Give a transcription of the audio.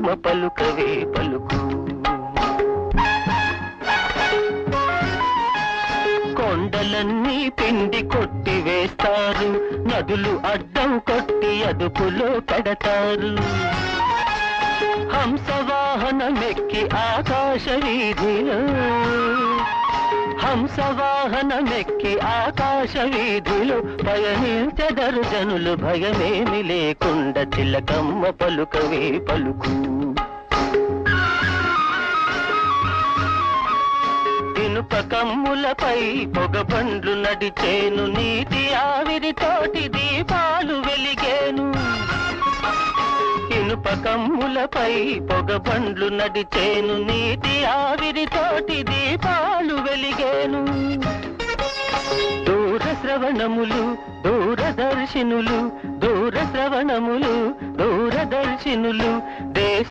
చిలకమ్మ పలుకవే పలుకు. కొండలన్నీ పిండి కొట్టి వేస్తారు, నదులు అడ్డం కొట్టి అదుపులో పెడతారు. హంసవాహనమెక్కి ఆకాశ వీధిలో, హంసవాహనమెక్కి ఆకాశ వీధిలో పయనించెదరు జనులు భయమేమి లేకుండా చిలకమ్మ పలుకవే పలుకు. ఇనుప కమ్ములపై పొగబండ్లు నడిచేను, నీటి ఆవిరితోటి దీపాలు వెలిగేను. ఇనుప కమ్ములపై పొగబండ్లు నడిచేను, నీటి ఆవిరితోటి దీపాలు వెలిగేను. దూర శ్రవణములు దూరదర్శినులు, దూర శ్రవణములు దూరదర్శినులు దేశ